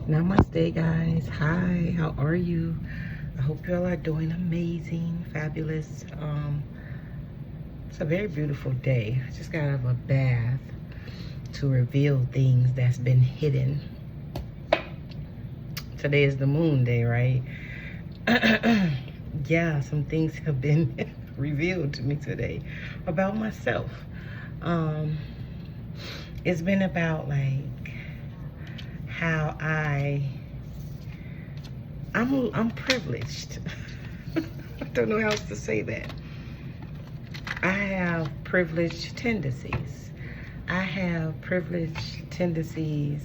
Namaste, guys. Hi, how are you? I hope you all are doing amazing, fabulous. It's a very beautiful day. I just got out of a bath to reveal things that's been hidden. Today is the moon day, right? Yeah, some things have been revealed to me today about myself. Um, it's been about like how I'm privileged. I don't know how else to say that. I have privileged tendencies. I have privileged tendencies,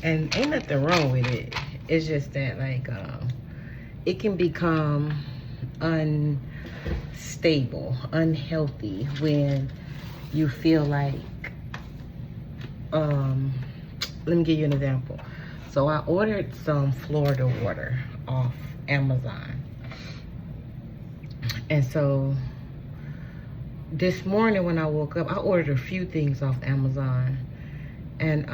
and ain't nothing wrong with it. It's just that like it can become unstable, unhealthy when you feel like let me give you an example. So I ordered some Florida water off Amazon. And so this morning when I woke up, I ordered a few things off Amazon. And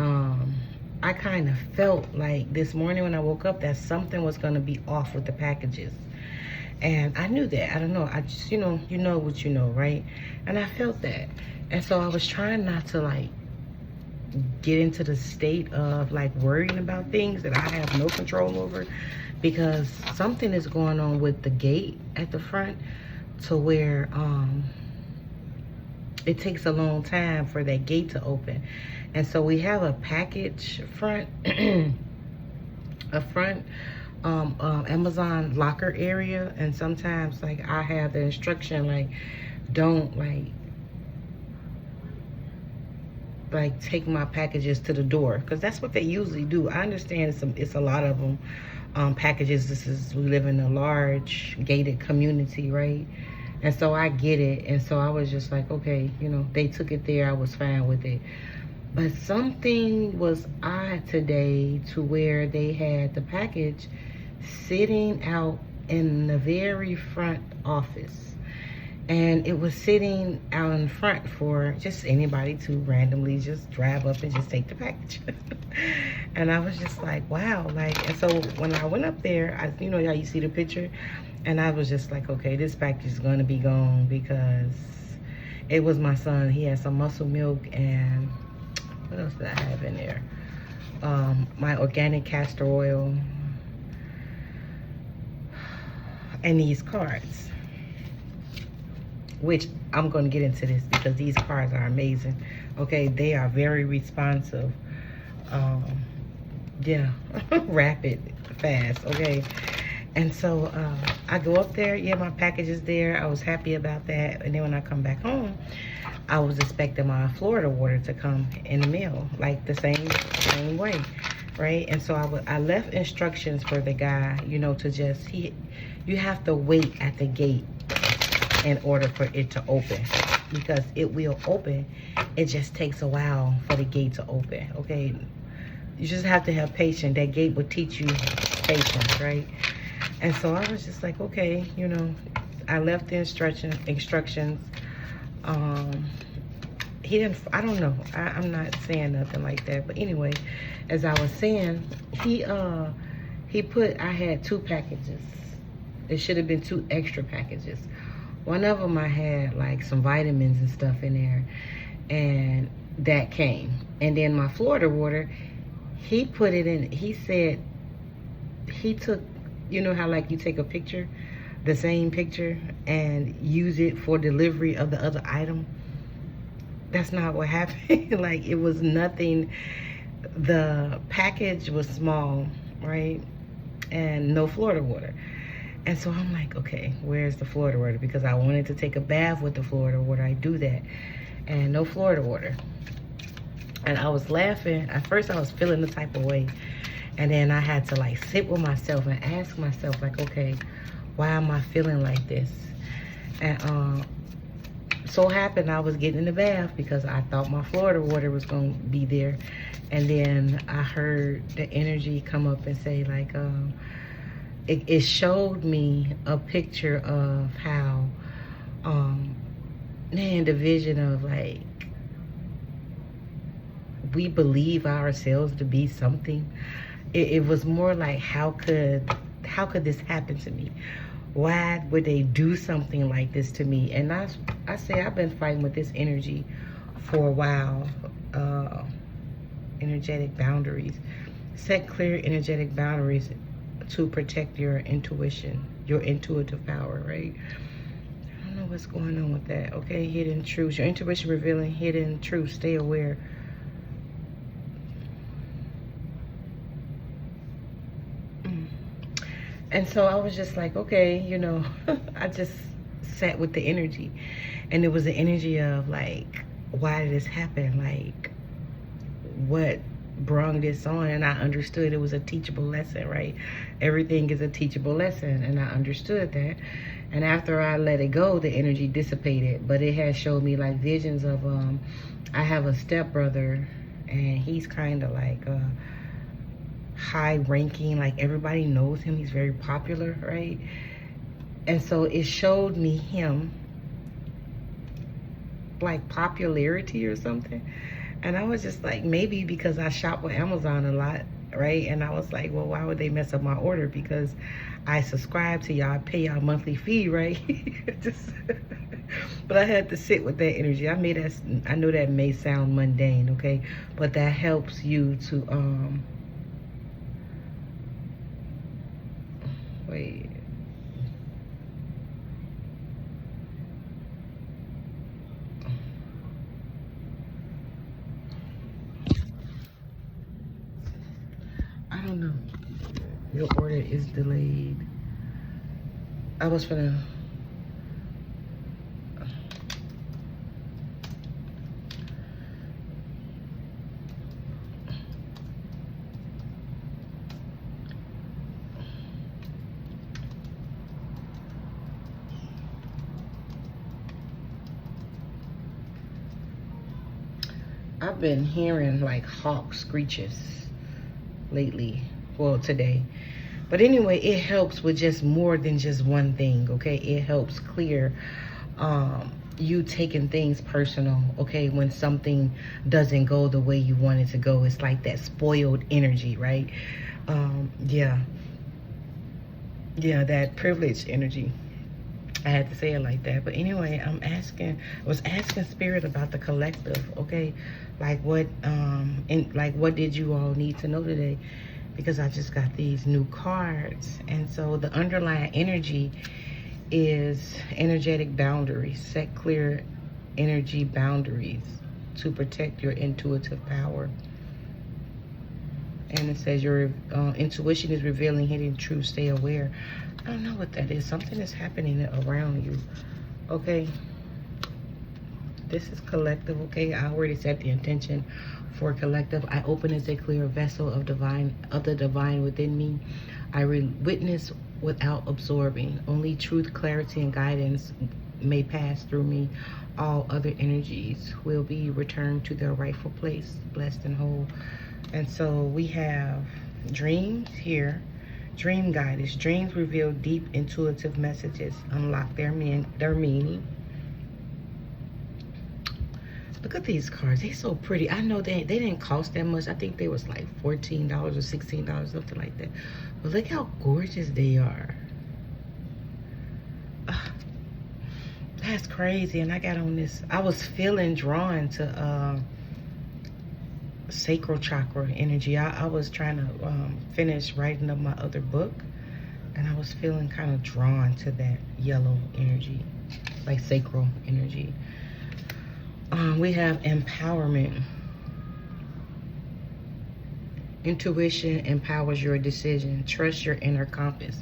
I kind of felt like this morning when I woke up that something was going to be off with the packages. And I knew that. I don't know. I just, you know what you know, right? And I felt that. And so I was trying not to like get into the state of like worrying about things that I have no control over, because something is going on with the gate at the front to where it takes a long time for that gate to open. And so we have a package front a front Amazon locker area, and sometimes like I have the instruction like don't like take my packages to the door, because that's what they usually do. I understand it's a lot of them packages. We live in a large gated community, right? And so I get it. And so I was just like, okay, they took it there, I was fine with it. But something was odd today to where they had the package sitting out in the very front office. And it was sitting out in front for just anybody to randomly just drive up and just take the package. And I was just like, wow. And so when I went up there, you know how you see the picture? And I was just like, okay, this package is going to be gone, because it was my son. He had some muscle milk, and what else did I have in there? My organic castor oil, and these cards. Which I'm going to get into this because these cards are amazing. Okay, they are very responsive. Yeah, rapid, fast. Okay, and so I go up there. Yeah, my package is there. I was happy about that. And then when I come back home, I was expecting my Florida water to come in the mail, like the same way, right? And so I left instructions for the guy, to just you have to wait at the gate in order for it to open, because it will open. It just takes a while for the gate to open. Okay, you just have to have patience. That gate will teach you patience, right? And so I was just like, okay, I left the instructions. He didn't, I don't know, I'm not saying nothing like that, but anyway, as I was saying, he put, I had 2 packages. It should have been 2 extra packages. One of them I had like some vitamins and stuff in there, and that came. And then my Florida water, he put it in, he said he took, how like you take a picture, the same picture, and use it for delivery of the other item. That's not what happened. Like, it was nothing. The package was small, right? And no Florida water. And so I'm like, okay, where's the Florida water? Because I wanted to take a bath with the Florida water. I do that. And no Florida water. And I was laughing. At first I was feeling the type of way. And then I had to like sit with myself and ask myself like, okay, why am I feeling like this? And so happened I was getting in the bath because I thought my Florida water was going to be there. And then I heard the energy come up and say like, it showed me a picture of how, man, the vision of like we believe ourselves to be something. It was more like, how could this happen to me? Why would they do something like this to me? And I say I've been fighting with this energy for a while. Energetic boundaries. Set clear energetic boundaries to protect your intuition, your intuitive power, right? I don't know what's going on with that. Okay, hidden truths. Your intuition revealing hidden truths. Stay aware. And so I was just like, okay, you know, I just sat with the energy. And it was the energy of like, why did this happen? Like, what brung this on? And I understood it was a teachable lesson, right? Everything is a teachable lesson. And I understood that. And after I let it go, the energy dissipated. But it has showed me like visions of, I have a stepbrother, and he's kind of like, high ranking, like everybody knows him, he's very popular, right? And so it showed me him like popularity or something, and I was just like, maybe because I shop with Amazon a lot, right? And I was like, well, why would they mess up my order? Because I subscribe to y'all, pay y'all monthly fee, right? Just but I had to sit with that energy. I know that may sound mundane, okay, but that helps you to wait. I don't know. Your order is delayed. I was finna. I've been hearing like hawk screeches lately, well, today. But anyway, it helps with just more than just one thing, okay? It helps clear you taking things personal, okay? When something doesn't go the way you want it to go, it's like that spoiled energy, right? Yeah, that privileged energy. I had to say it like that. But anyway, I was asking Spirit about the collective, okay? Like what what did you all need to know today? Because I just got these new cards. And so the underlying energy is energetic boundaries. Set clear energy boundaries to protect your intuitive power. And it says your intuition is revealing hidden truth. Stay aware. I don't know what that is. Something is happening around you. Okay. This is collective. Okay. I already set the intention for collective. I open as a clear vessel of the divine within me. I witness without absorbing. Only truth, clarity, and guidance may pass through me. All other energies will be returned to their rightful place, blessed and whole. And so we have dreams here. Dream guidance. Dreams reveal deep intuitive messages. Unlock their meaning. Look at these cards. They're so pretty. I know they didn't cost that much. I think they was like $14 or $16, something like that. But look how gorgeous they are. That's crazy. And I got on this. I was feeling drawn to sacral chakra energy. I was trying to finish writing up my other book, and I was feeling kind of drawn to that yellow energy, like sacral energy. We have empowerment. Intuition empowers your decision. Trust your inner compass.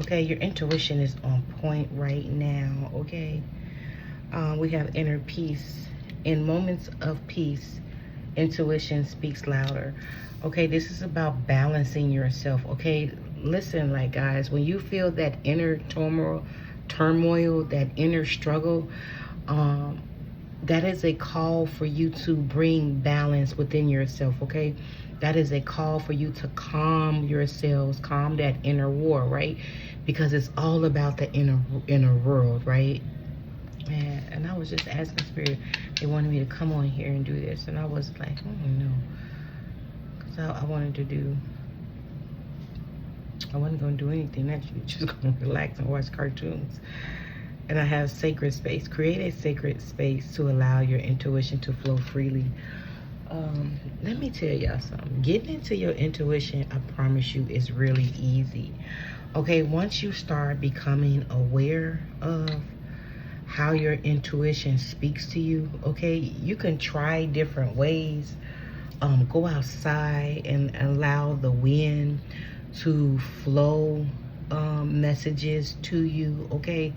Okay, your intuition is on point right now. Okay, we have inner peace. In moments of peace, intuition speaks louder. Okay, this is about balancing yourself. Okay, listen, like guys, when you feel that inner turmoil, that inner struggle, that is a call for you to bring balance within yourself. Okay, that is a call for you to calm yourselves, calm that inner war, right? Because it's all about the inner world, right? And I was just asking Spirit, they wanted me to come on here and do this. And I was like, no. Because I wanted to do, I wasn't going to do anything actually, just going to relax and watch cartoons. And I have sacred space. Create a sacred space to allow your intuition to flow freely. Let me tell y'all something. Getting into your intuition, I promise you, is really easy. Okay, once you start becoming aware of how your intuition speaks to you, okay, you can try different ways. Go outside and allow the wind to flow messages to you, okay?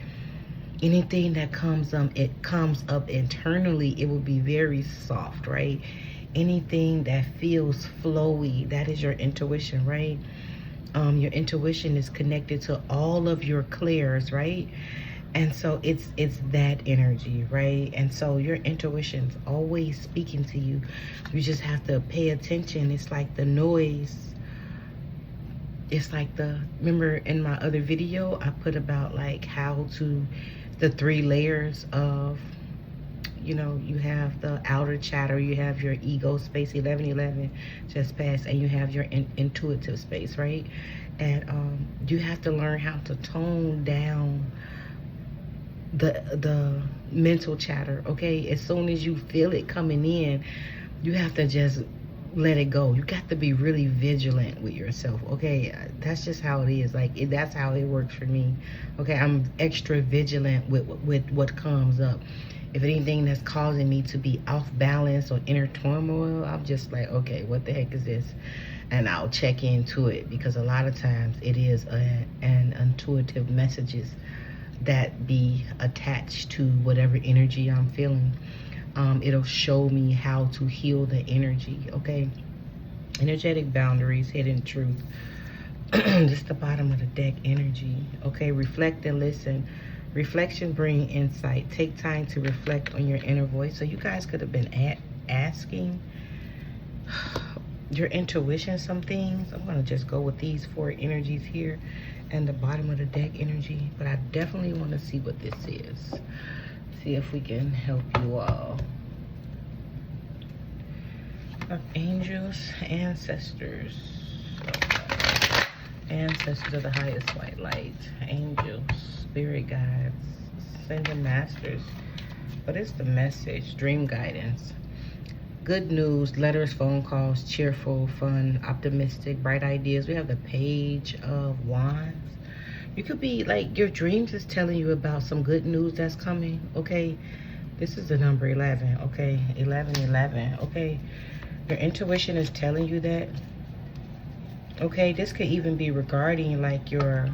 Anything that comes it comes up internally, it will be very soft, right? Anything that feels flowy, that is your intuition, right? Your intuition is connected to all of your clairs, right? And so it's that energy, right? And so your intuition's always speaking to you. You just have to pay attention. It's like the noise. It's like remember in my other video, I put about like how to, the 3 layers of, you know, you have the outer chatter, you have your ego space, 1111 just passed, and you have your intuitive space, right? And you have to learn how to tone down the mental chatter, okay? As soon as you feel it coming in, you have to just let it go. You got to be really vigilant with yourself, okay? That's just how it is. Like that's how it works for me, okay? I'm extra vigilant with what comes up. If anything that's causing me to be off balance or inner turmoil, I'm just like, okay, what the heck is this? And I'll check into it, because a lot of times it is an intuitive messages that be attached to whatever energy I'm feeling. It'll show me how to heal the energy, okay? Energetic boundaries, hidden truth. Just the bottom of the deck energy, okay? Reflect and listen. Reflection bring insight. Take time to reflect on your inner voice. So you guys could have been asking your intuition some things. I'm gonna just go with these 4 energies here and the bottom of the deck energy, but I definitely want to see what this is. See if we can help you all. Angels, ancestors, ancestors of the highest white light, angels, spirit guides, ascended masters. What is the message? Dream guidance. Good news, letters, phone calls, cheerful, fun, optimistic, bright ideas. We have the Page of Wands. You could be like, your dreams is telling you about some good news that's coming, okay? This is the number 11, okay? 1111, okay? Your intuition is telling you that, okay? This could even be regarding like your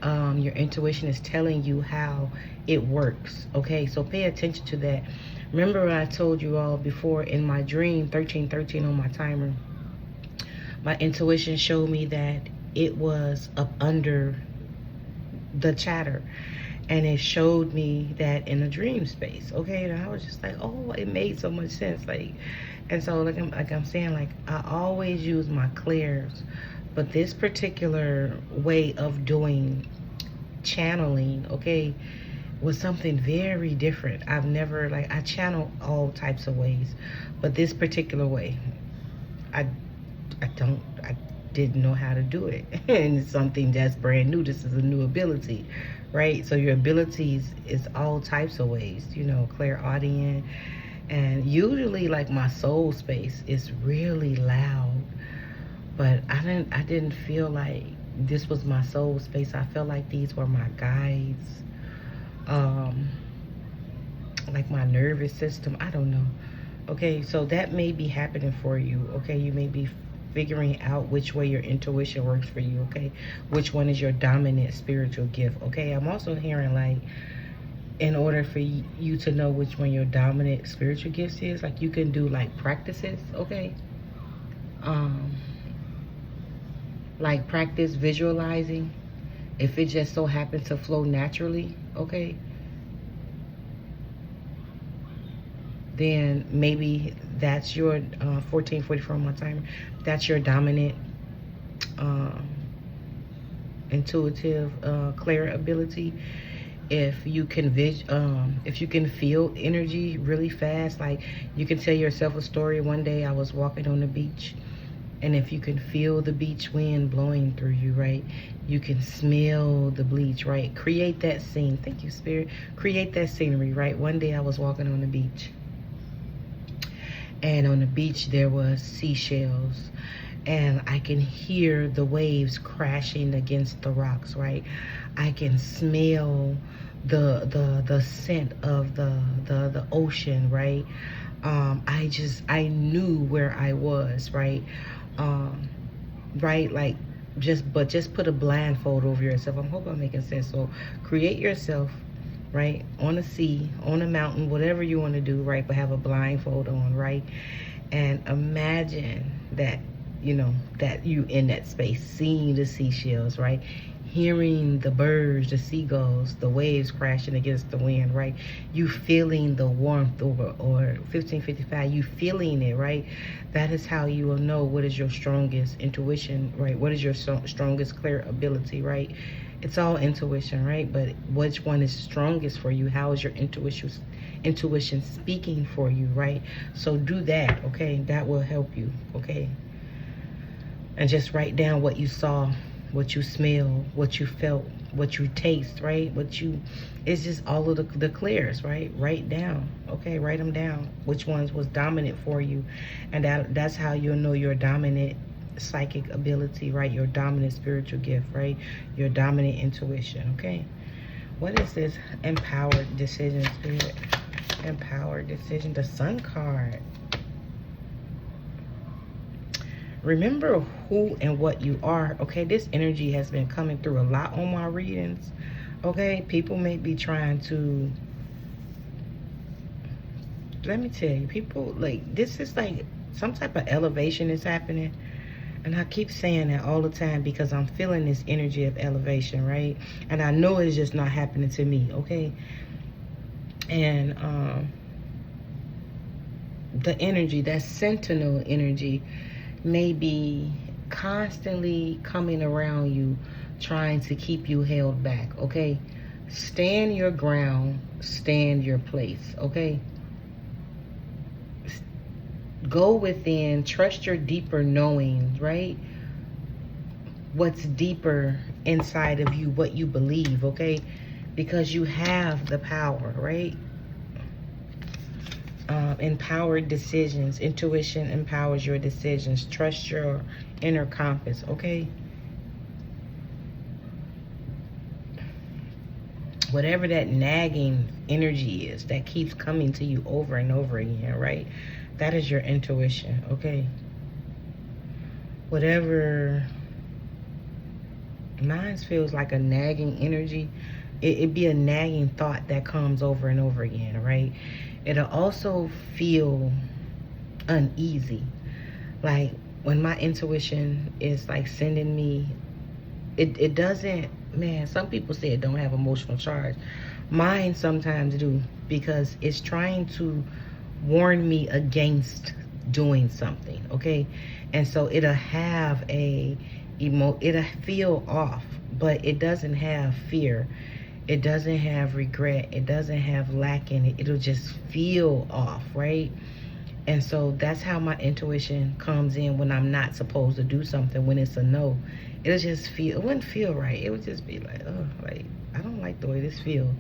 intuition is telling you how it works, okay? So pay attention to that. Remember I told you all before in my dream, 1313 on my timer, my intuition showed me that it was up under the chatter, and it showed me that in a dream space, okay? And I was just like, oh, it made so much sense, like. And so like I'm saying, like, I always use my clairs, but this particular way of doing channeling, okay, was something very different. I've never, like, I channel all types of ways, but this particular way, I didn't know how to do it. And it's something that's brand new. This is a new ability, right? So your abilities is all types of ways, you know, clairaudient. And usually like my soul space is really loud, but I didn't feel like this was my soul space. I felt like these were my guides, like my nervous system. I don't know. Okay, so that may be happening for you. Okay, you may be figuring out which way your intuition works for you. Okay, which one is your dominant spiritual gift. Okay, I'm also hearing like, in order for you to know which one your dominant spiritual gifts is, like you can do like practices, okay? Like practice visualizing. If it just so happens to flow naturally, okay? Then maybe that's your 1444 on my timer. That's your dominant intuitive clair ability. if you can if you can feel energy really fast, like you can tell yourself a story. One day I was walking on the beach, and if you can feel the beach wind blowing through you, right? You can smell the bleach, right? Create that scene. Thank you, Spirit. Create that scenery, right? One day I was walking on the beach, and on the beach there was seashells, and I can hear the waves crashing against the rocks, right? I can smell the scent of the ocean, right? I knew where I was, right? Right, like just put a blindfold over yourself. I hope I'm making sense. So create yourself, right, on a sea, on a mountain, whatever you want to do, right, but have a blindfold on, right? And imagine that, you know, that you in that space, seeing the seashells, right? Hearing the birds, the seagulls, the waves crashing against the wind, right? You feeling the warmth over, or 1555, you feeling it, right? That is how you will know what is your strongest intuition, right? What is your strongest clear ability, right? It's all intuition, right? But which one is strongest for you? How is your intuition speaking for you, right? So do that, okay? That will help you, okay? And just write down what you saw, what you smell, what you felt, what you taste, right? It's just all of the clears, right? Write down, okay? Write them down. Which ones was dominant for you, and that's how you'll know your dominant psychic ability, right? Your dominant spiritual gift, right? Your dominant intuition, okay? What is this empowered decision, Spirit? Empowered decision, the Sun card. Remember who and what you are, okay? This energy has been coming through a lot on my readings, okay? People may be trying to, let me tell you, people, like, this is like some type of elevation is happening. And I keep saying that all the time because I'm feeling this energy of elevation, right? And I know it's just not happening to me, okay? And the energy, that sentinel energy, may be constantly coming around you, trying to keep you held back, okay? Stand your ground, stand your place, okay? Go within, trust your deeper knowing, right? What's deeper inside of you, what you believe, okay? Because you have the power, right? Empowered decisions. Intuition empowers your decisions. Trust your inner compass, okay? Whatever that nagging energy is that keeps coming to you over and over again, right? That is your intuition, okay? Whatever, mine feels like a nagging energy. It'd be a nagging thought that comes over and over again, right? It'll also feel uneasy. Like when my intuition is like sending me, it doesn't, man, some people say it don't have emotional charge. Mine sometimes do, because it's trying to warn me against doing something, okay? And so it'll have it'll feel off, but it doesn't have fear. It doesn't have regret. It doesn't have lack in it. It'll just feel off, right? And so that's how my intuition comes in when I'm not supposed to do something, when it's a no. It'll just feel, it wouldn't feel right. It would just be like, oh, like, I don't like the way this feels.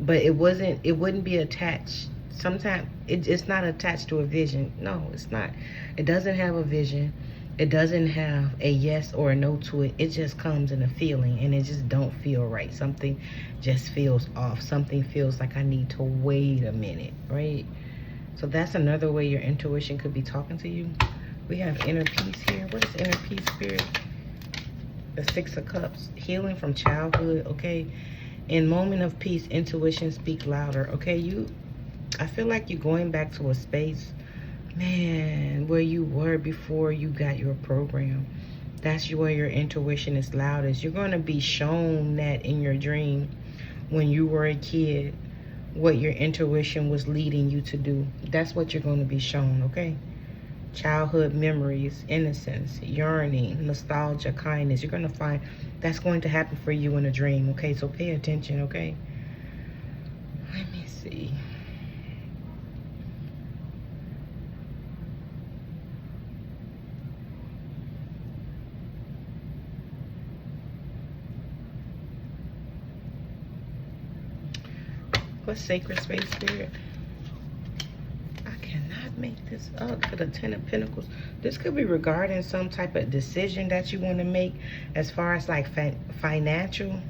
But it wouldn't be attached. Sometimes it's not attached to a vision. No, it's not. It doesn't have a vision. It doesn't have a yes or a no to it. It just comes in a feeling, and it just don't feel right. Something just feels off. Something feels like I need to wait a minute, right? So that's another way your intuition could be talking to you. We have inner peace here. What is inner peace, Spirit? The Six of Cups. Healing from childhood, okay? In moment of peace, intuition speak louder, okay? I feel like you're going back to a space, man, where you were before you got your program. That's where your intuition is loudest. You're going to be shown that in your dream when you were a kid, what your intuition was leading you to do. That's what you're going to be shown, okay? Childhood memories, innocence, yearning, nostalgia, kindness. You're going to find that's going to happen for you in a dream, okay? So pay attention, okay? Let me see. What's sacred space, spirit? I cannot make this up. For the Ten of Pentacles, this could be regarding some type of decision that you want to make, as far as like financial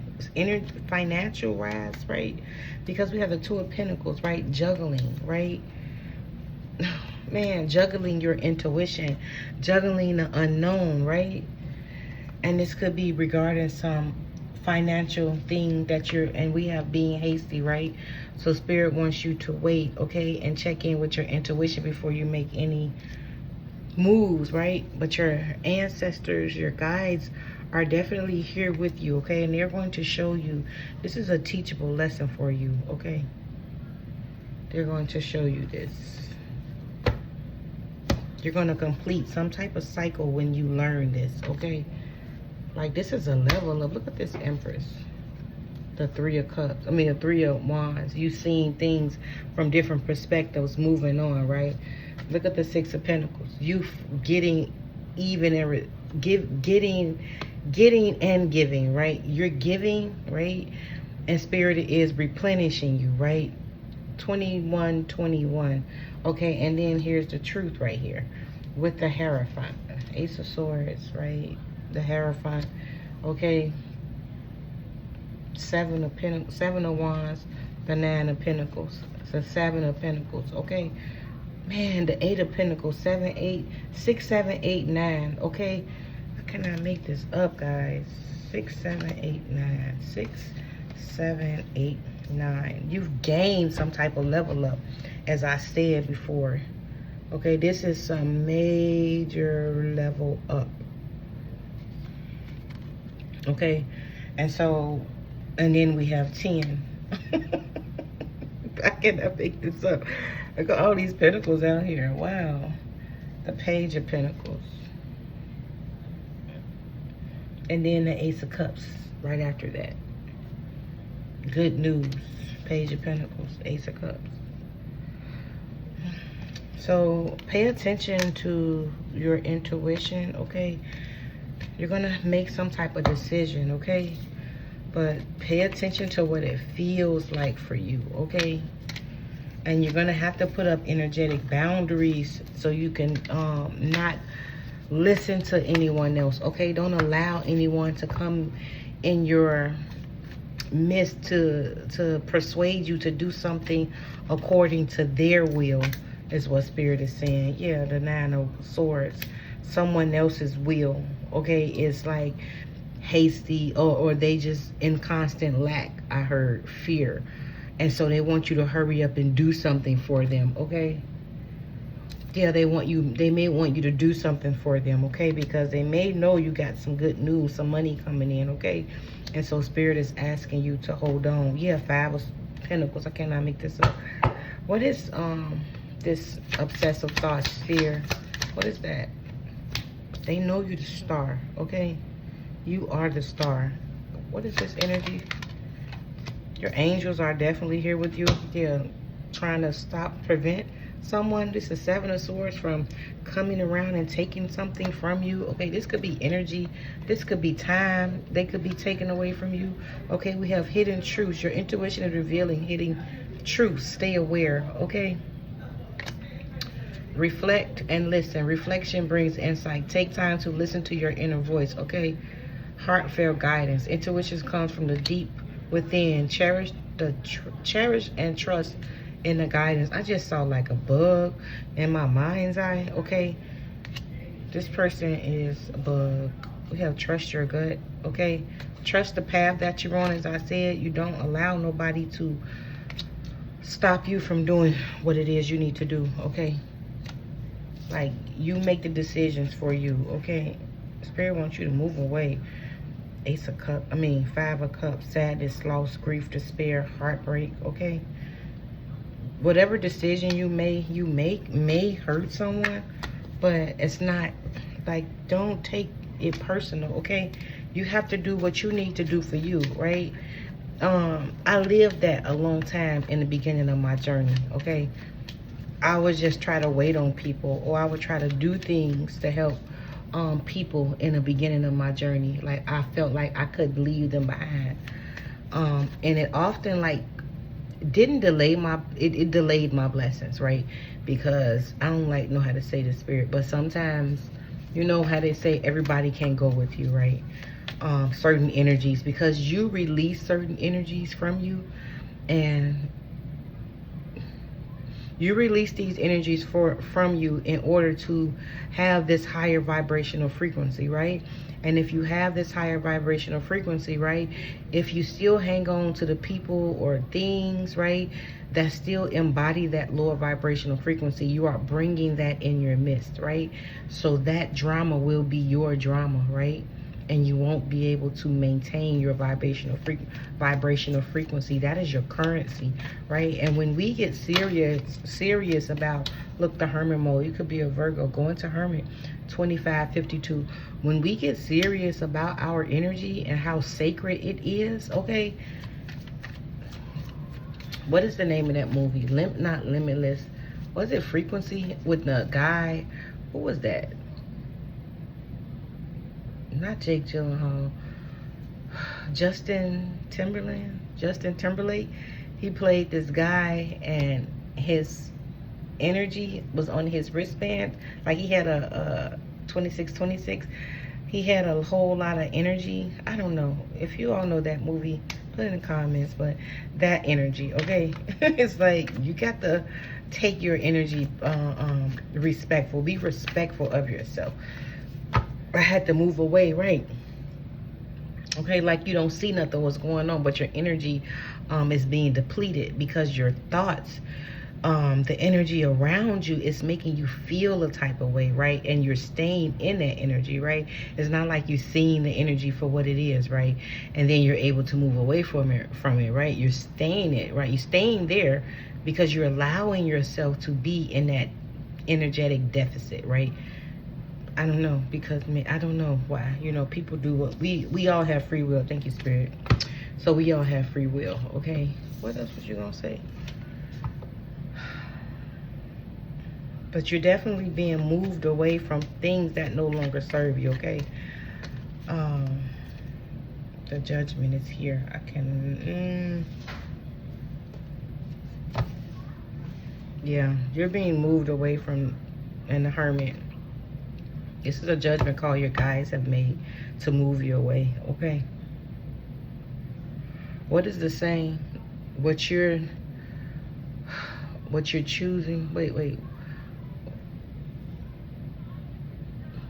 wise, right? Because we have the Two of Pentacles, right? Juggling, right? Man, juggling your intuition, juggling the unknown, right? And this could be regarding some financial thing that you're, and we have being hasty, right? So spirit wants you to wait, okay, and check in with your intuition before you make any moves, right? But your ancestors, your guides are definitely here with you, okay? And they're going to show you, this is a teachable lesson for you, okay? They're going to show you this. You're going to complete some type of cycle when you learn this, okay? Like, this is a level of, look at this Empress. The Three of Cups. I mean, the Three of Wands. You've seen things from different perspectives moving on, right? Look at the Six of Pentacles. You getting even and getting and giving, right? You're giving, right? And spirit is replenishing you, right? 21. Okay, and then here's the truth right here with the Hierophant. Ace of Swords, right? The Hierophant. Okay. Seven of Pentacles, Seven of Wands, the Nine of Pentacles, the Seven of Pentacles, okay? Man, the Eight of Pentacles, 7, 8, 6, 7, 8, 9, okay? I cannot make this up, guys. 6, 7, 8, 9, 6, 7, 8, 9. You've gained some type of level up, as I said before. Okay, this is some major level up. Okay, and so, and then we have 10. I cannot make this up. Look at all these pentacles out here. Wow. The Page of Pentacles. And then the Ace of Cups right after that. Good news. Page of Pentacles, Ace of Cups. So pay attention to your intuition, okay? You're going to make some type of decision, okay? But pay attention to what it feels like for you, okay? And you're going to have to put up energetic boundaries so you can not listen to anyone else, okay? Don't allow anyone to come in your midst to persuade you to do something according to their will, is what Spirit is saying. Yeah, the Nine of Swords. Someone else's will, okay? It's like hasty, or they just in constant lack. I heard fear, and so they want you to hurry up and do something for them, okay? Yeah, they may want you to do something for them, okay? Because they may know you got some good news, some money coming in, okay? And so Spirit is asking you to hold on. Yeah, 5 of Pentacles. I cannot make this up. What is this obsessive thoughts, fear? What is that? They know you're the star, okay? You are the star. What is this energy? Your angels are definitely here with you. They're trying to prevent someone. This is 7 of Swords from coming around and taking something from you. Okay, this could be energy. This could be time. They could be taken away from you. Okay, we have hidden truths. Your intuition is revealing hidden truths. Stay aware, okay? Reflect and listen. Reflection brings insight. Take time to listen to your inner voice, okay? Heartfelt guidance. Intuition comes from the deep within. Cherish and trust in the guidance. I just saw like a bug in my mind's eye, okay? This person is a bug. We have trust your gut, okay? Trust the path that you're on. As I said, you don't allow nobody to stop you from doing what it is you need to do, okay? Like, you make the decisions for you, okay? Spirit wants you to move away. Ace of Cups, 5 of Cups, sadness, loss, grief, despair, heartbreak, okay? Whatever decision you make may hurt someone, but it's not, like, don't take it personal, okay? You have to do what you need to do for you, right? I lived that a long time in the beginning of my journey, okay? I would just try to wait on people, or I would try to do things to help people in the beginning of my journey. Like, I felt like I could leave them behind. And it often, like, didn't delay my, it delayed my blessings, right? Because I don't like know how to say the spirit, but sometimes, you know how they say everybody can't go with you, right? Certain energies, because you release certain energies from you, and you release these energies from you in order to have this higher vibrational frequency, right? And if you have this higher vibrational frequency, right, if you still hang on to the people or things, right, that still embody that lower vibrational frequency, you are bringing that in your midst, right? So that drama will be your drama, right? And you won't be able to maintain your vibrational frequency. That is your currency, right? And when we get serious about, look, the Hermit mode, you could be a Virgo, go into Hermit 2552. When we get serious about our energy and how sacred it is, okay, what is the name of that movie? Not Limitless. Was it Frequency with the guy? Who was that? Not Jake Gyllenhaal. Justin Timberlake. He played this guy, and his energy was on his wristband. Like, he had a 2626. He had a whole lot of energy. I don't know if you all know that movie, put it in the comments. But that energy, okay? It's like you got to take your energy respectful. Be respectful of yourself. I had to move away, right? Okay, like you don't see nothing what's going on, but your energy is being depleted because your thoughts, the energy around you is making you feel a type of way, right? And you're staying in that energy, right? It's not like you're seeing the energy for what it is, right? And then you're able to move away from it, right? You're staying it, right? You're staying there because you're allowing yourself to be in that energetic deficit, right? I don't know, because I don't know why, you know, people do what we all have free will. Thank you, Spirit. So we all have free will, okay? What else was you gonna say? But you're definitely being moved away from things that no longer serve you, okay? The Judgment is here. I can yeah, you're being moved away from, and the Hermit. This is a judgment call your guides have made to move you away, okay? What is the saying? What you're choosing, wait.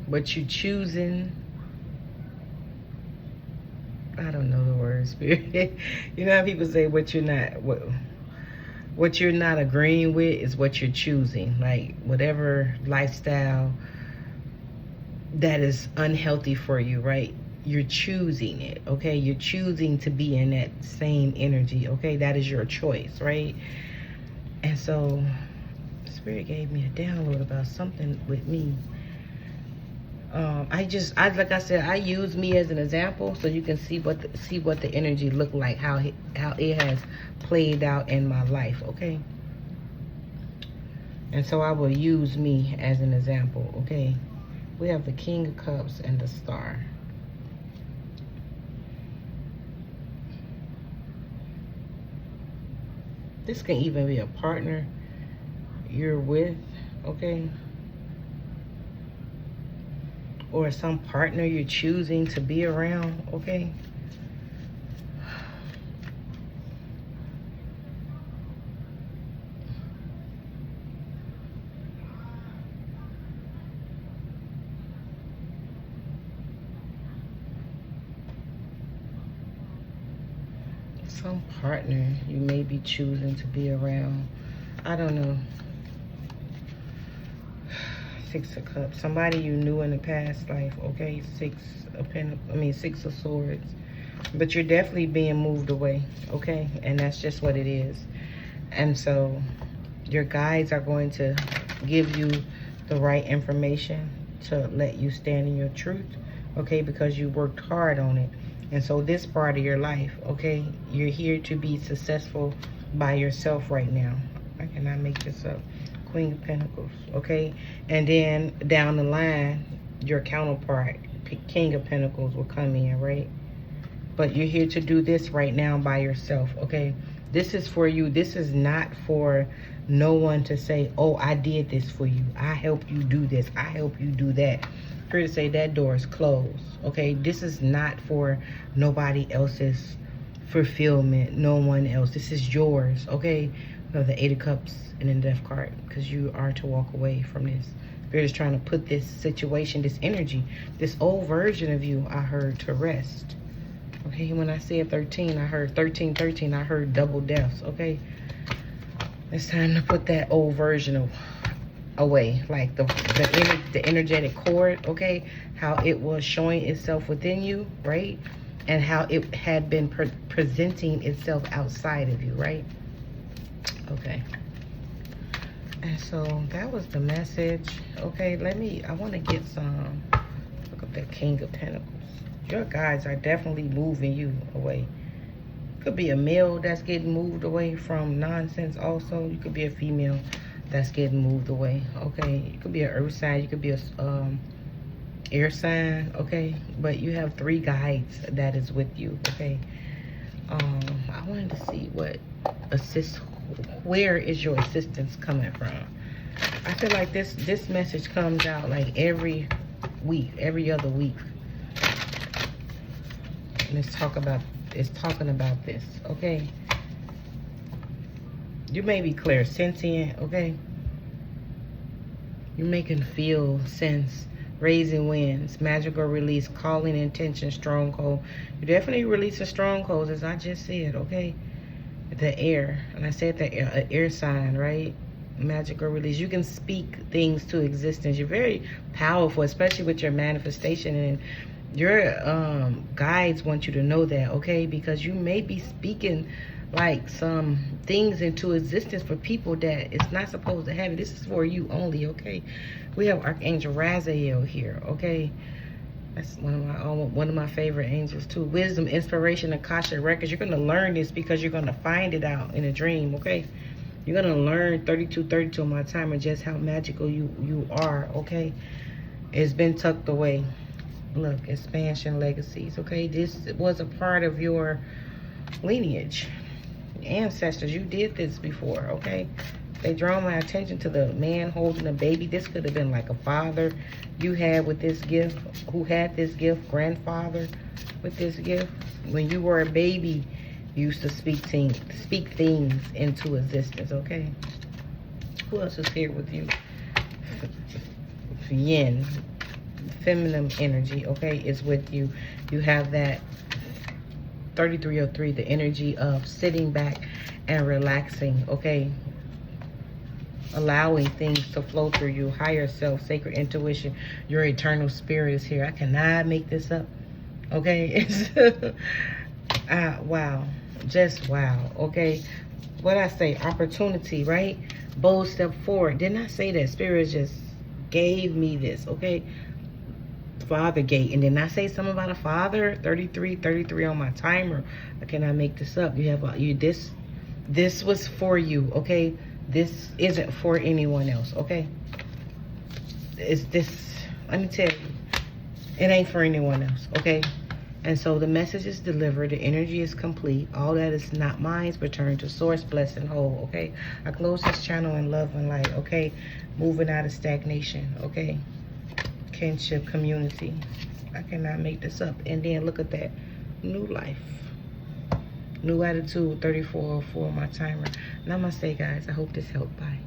What you're choosing, I don't know the word, Spirit. You know how people say what you're not agreeing with is what you're choosing. Like, whatever lifestyle that is unhealthy for you, right? You're choosing it, okay? You're choosing to be in that same energy, okay? That is your choice, right? And so Spirit gave me a download about something with me. Like I said, I use me as an example so you can see what the energy looked like, how it has played out in my life, okay? And so I will use me as an example, okay? We have the King of Cups and the Star. This can even be a partner you're with, okay? Or some partner you're choosing to be around, okay? Some partner you may be choosing to be around. I don't know. Six of Cups. Somebody you knew in the past life, okay? Six of Swords. But you're definitely being moved away, okay? And that's just what it is. And so your guides are going to give you the right information to let you stand in your truth, okay? Because you worked hard on it. And so this part of your life, okay, you're here to be successful by yourself right now. I cannot make this up. Queen of Pentacles, okay? And then down the line, your counterpart, King of Pentacles, will come in, right? But you're here to do this right now by yourself, okay? This is for you. This is not for no one to say, oh, I did this for you. I helped you do this. I helped you do that. Here to say that door is closed, okay? This is not for nobody else's fulfillment, no one else. This is yours, okay? The Eight of Cups and then the Death card, because you are to walk away from this. Spirit is trying to put this situation, this energy, this old version of you, I heard, to rest. Okay, when I said 13, I heard 13, 13, I heard double deaths, okay? It's time to put that old version away, like the energetic cord, okay? How it was showing itself within you, right? And how it had been presenting itself outside of you, right? Okay. And so that was the message. Okay, I want to get some, look at that King of Pentacles. Your guides are definitely moving you away. Could be a male that's getting moved away from nonsense also. You could be a female that's getting moved away, okay? You could be an earth sign. You could be a air sign, okay? But you have 3 guides that is with you, okay? I wanted to see where is your assistance coming from? I feel like this message comes out like every week, every other week. And it's talking about this, okay? You may be clairsentient, okay? You're making feel, sense, raising winds, magical release, calling intention, stronghold. You're definitely releasing strongholds, as I just said, okay? The air, and I said the air sign, right? Magical release. You can speak things to existence. You're very powerful, especially with your manifestation, and your guides want you to know that, okay? Because you may be speaking like some things into existence for people that it's not supposed to have it. This is for you only, okay? We have Archangel Raziel here, okay? That's one of my favorite angels too. Wisdom, inspiration, Akashic records. You're going to learn this because you're going to find it out in a dream, okay? You're going to learn 3232 on my timer just how magical you are, okay? It's been tucked away. Look, expansion, legacies, okay? This was a part of your lineage. Ancestors, you did this before, okay? They draw my attention to the man holding a baby. This could have been like a father you had with this gift, who had this gift, grandfather with this gift. When you were a baby, you used to speak things into existence, okay? Who else is here with you? Yin, feminine energy, okay, is with you. You have that 3303, the energy of sitting back and relaxing, okay? Allowing things to flow through you. Higher self, sacred intuition, your eternal spirit is here. I cannot make this up, okay? It's wow, just wow, okay? What I say, opportunity, right? Bold step forward. Didn't I say that spirit just gave me this, okay? Father gate. And then I say something about a father. 33 on my timer. I cannot make this up. You have this was for you, okay? This isn't for anyone else, okay? It's this, let me tell you, it ain't for anyone else, okay? And so the message is delivered, the energy is complete. All that is not mine, return to source, blessed and whole, okay? I close this channel in love and light, okay? Moving out of stagnation, okay? Kinship, community. I cannot make this up. And then look at that, new life. New attitude, 3404 on my timer. Namaste, guys. I hope this helped. Bye.